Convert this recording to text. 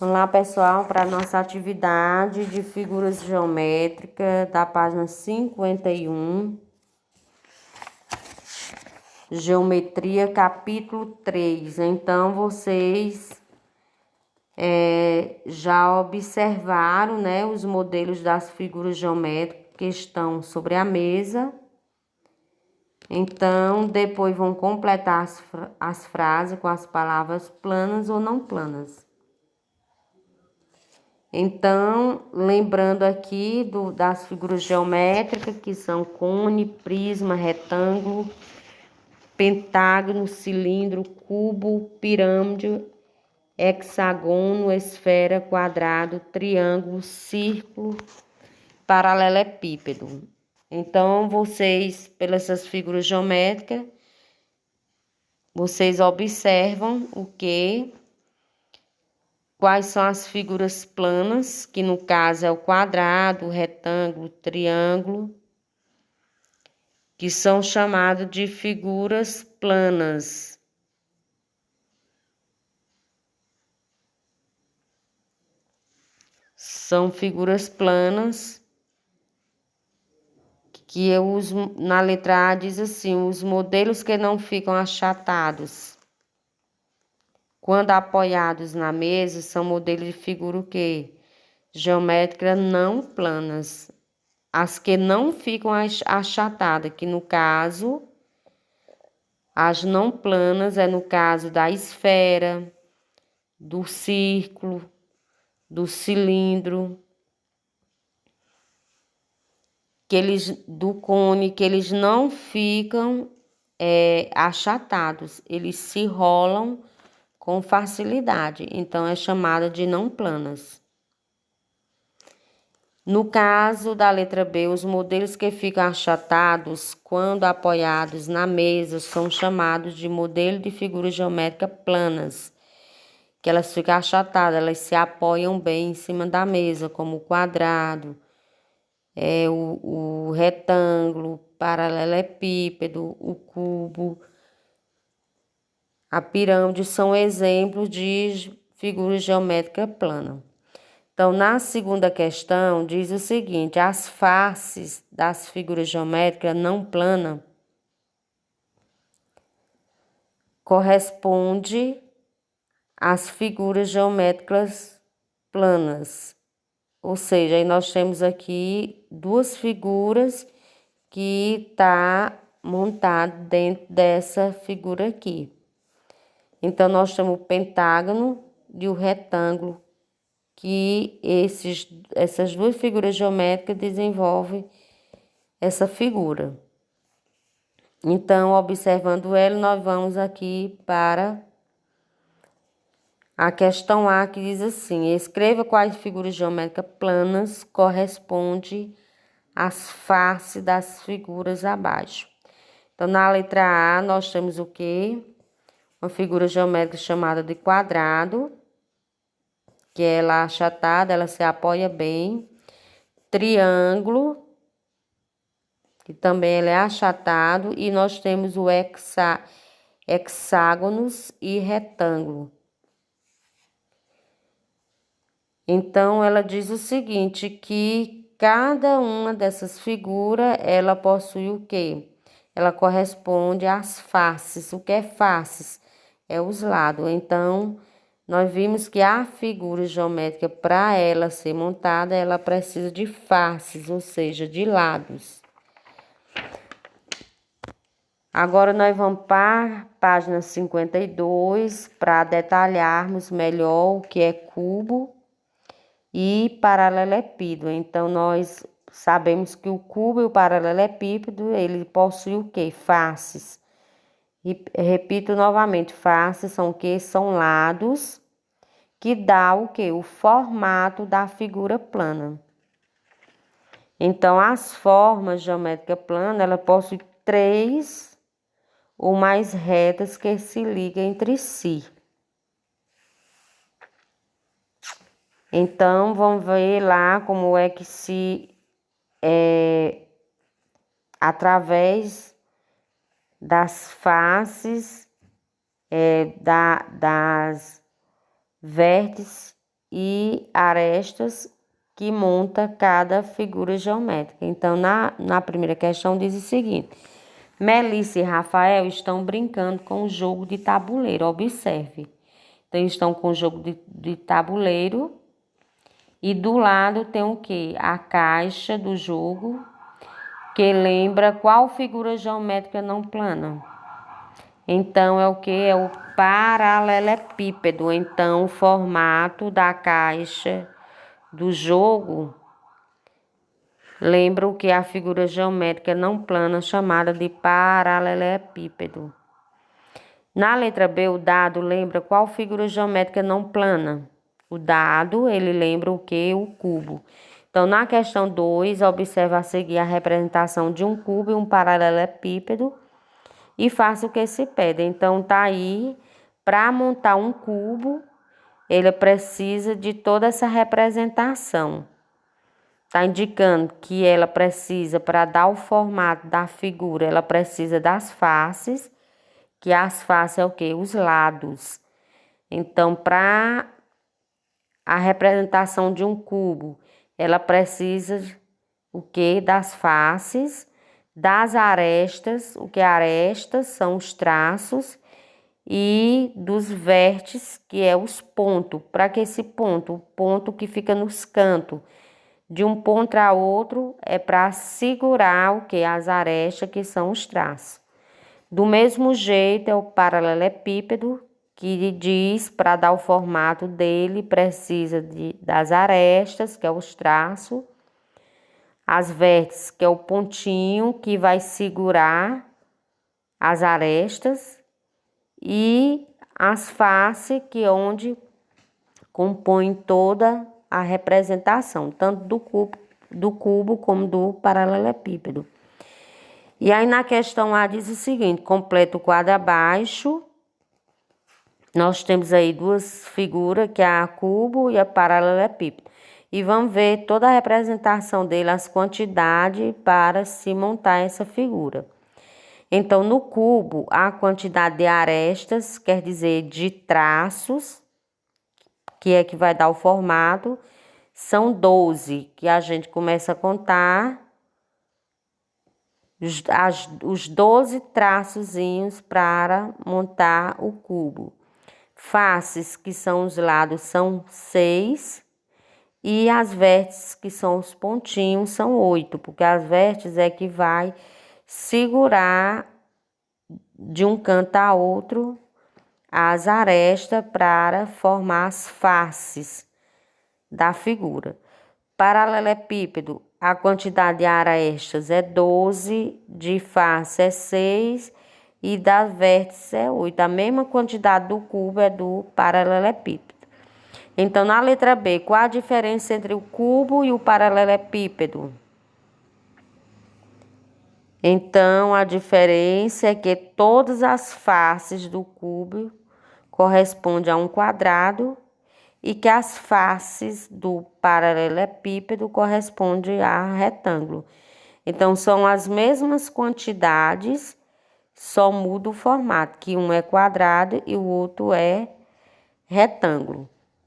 Olá, pessoal, para a nossa atividade de figuras geométricas da página 51, Geometria, capítulo 3. Então, vocês já observaram, né, os modelos das figuras geométricas que estão sobre a mesa. Então, depois vão completar as frases com as palavras planas ou não planas. Então, lembrando aqui das figuras geométricas, que são cone, prisma, retângulo, pentágono, cilindro, cubo, pirâmide, hexágono, esfera, quadrado, triângulo, círculo, paralelepípedo. Então, vocês, pelas essas figuras geométricas, vocês observam quais são as figuras planas, que no caso é o quadrado, o retângulo, o triângulo, que são chamados de figuras planas. São figuras planas que eu uso na letra A, diz assim: os modelos que não ficam achatados quando apoiados na mesa são modelos de figura o quê? Geométrica não planas. As que não ficam achatadas, que no caso, as não planas é no caso da esfera, do círculo, do cilindro, do cone, que eles não ficam achatados, eles se rolam com facilidade, então é chamada de não planas. No caso da letra B, os modelos que ficam achatados quando apoiados na mesa são chamados de modelo de figura geométrica planas, que elas ficam achatadas, elas se apoiam bem em cima da mesa, como o quadrado, o retângulo, paralelepípedo, o cubo, a pirâmide são exemplos de figura geométrica plana. Então, na segunda questão, diz o seguinte: as faces das figuras geométricas não planas correspondem às figuras geométricas planas. Ou seja, aí nós temos aqui duas figuras que está montado dentro dessa figura aqui. Então, nós temos o pentágono e o retângulo, que essas duas figuras geométricas desenvolvem essa figura. Então, observando ela, nós vamos aqui para a questão A, que diz assim: escreva quais figuras geométricas planas correspondem às faces das figuras abaixo. Então, na letra A, nós temos o quê? Uma figura geométrica chamada de quadrado, que ela é achatada, ela se apoia bem. Triângulo, que também ele é achatado. E nós temos o hexágonos e retângulo. Então, ela diz o seguinte, que cada uma dessas figuras, ela possui o quê? Ela corresponde às faces. O que é faces? É os lados. Então, nós vimos que a figura geométrica, para ela ser montada, ela precisa de faces, ou seja, de lados. Agora, nós vamos para a página 52, para detalharmos melhor o que é cubo e paralelepípedo. Então, nós sabemos que o cubo e o paralelepípedo, ele possui o quê? Faces. E repito novamente, faces são o quê? São lados que dá o quê? O formato da figura plana. Então, as formas geométricas planas, ela possui três ou mais retas que se ligam entre si. Então, vamos ver lá como é que através das faces, das vértices e arestas que monta cada figura geométrica. Então, na primeira questão diz o seguinte: Melissa e Rafael estão brincando com o jogo de tabuleiro. Observe. Então, estão com o jogo de tabuleiro e do lado tem o quê? A caixa do jogo, que lembra qual figura geométrica não plana. Então, é o que? É o paralelepípedo. Então, o formato da caixa do jogo lembra o que? A figura geométrica não plana chamada de paralelepípedo. Na letra B, o dado lembra qual figura geométrica não plana? O dado, ele lembra o que? O cubo. Então, na questão 2, observa a seguir a representação de um cubo e um paralelepípedo e faça o que se pede. Então, tá aí, para montar um cubo, ele precisa de toda essa representação. Tá indicando que ela precisa, para dar o formato da figura, ela precisa das faces, que as faces é o quê? Os lados. Então, para a representação de um cubo, ela precisa o quê? Das faces, das arestas, o que arestas são os traços, e dos vértices, que é os pontos. Para que esse ponto? O ponto que fica nos cantos. De um ponto a outro é para segurar o que? As arestas, que são os traços. Do mesmo jeito é o paralelepípedo, que diz, para dar o formato dele, precisa das arestas, que é os traços, as vértices, que é o pontinho que vai segurar as arestas, e as faces, que é onde compõem toda a representação, tanto do cubo como do paralelepípedo. E aí na questão A diz o seguinte: completa o quadro abaixo. Nós temos aí duas figuras, que é a cubo e a paralelepípedo. E vamos ver toda a representação dele, as quantidades para se montar essa figura. Então, no cubo, a quantidade de arestas, quer dizer, de traços, que é que vai dar o formato, são 12, que a gente começa a contar os 12 traçozinhos para montar o cubo. Faces, que são os lados, são 6, e as vértices, que são os pontinhos, são 8, porque as vértices é que vai segurar de um canto a outro as arestas para formar as faces da figura. Paralelepípedo, a quantidade de arestas é 12, de face é 6 e das vértices é 8. A mesma quantidade do cubo é do paralelepípedo. Então, na letra B, qual a diferença entre o cubo e o paralelepípedo? Então, a diferença é que todas as faces do cubo correspondem a um quadrado e que as faces do paralelepípedo correspondem a retângulo. Então, são as mesmas quantidades, só muda o formato, que um é quadrado e o outro é retângulo.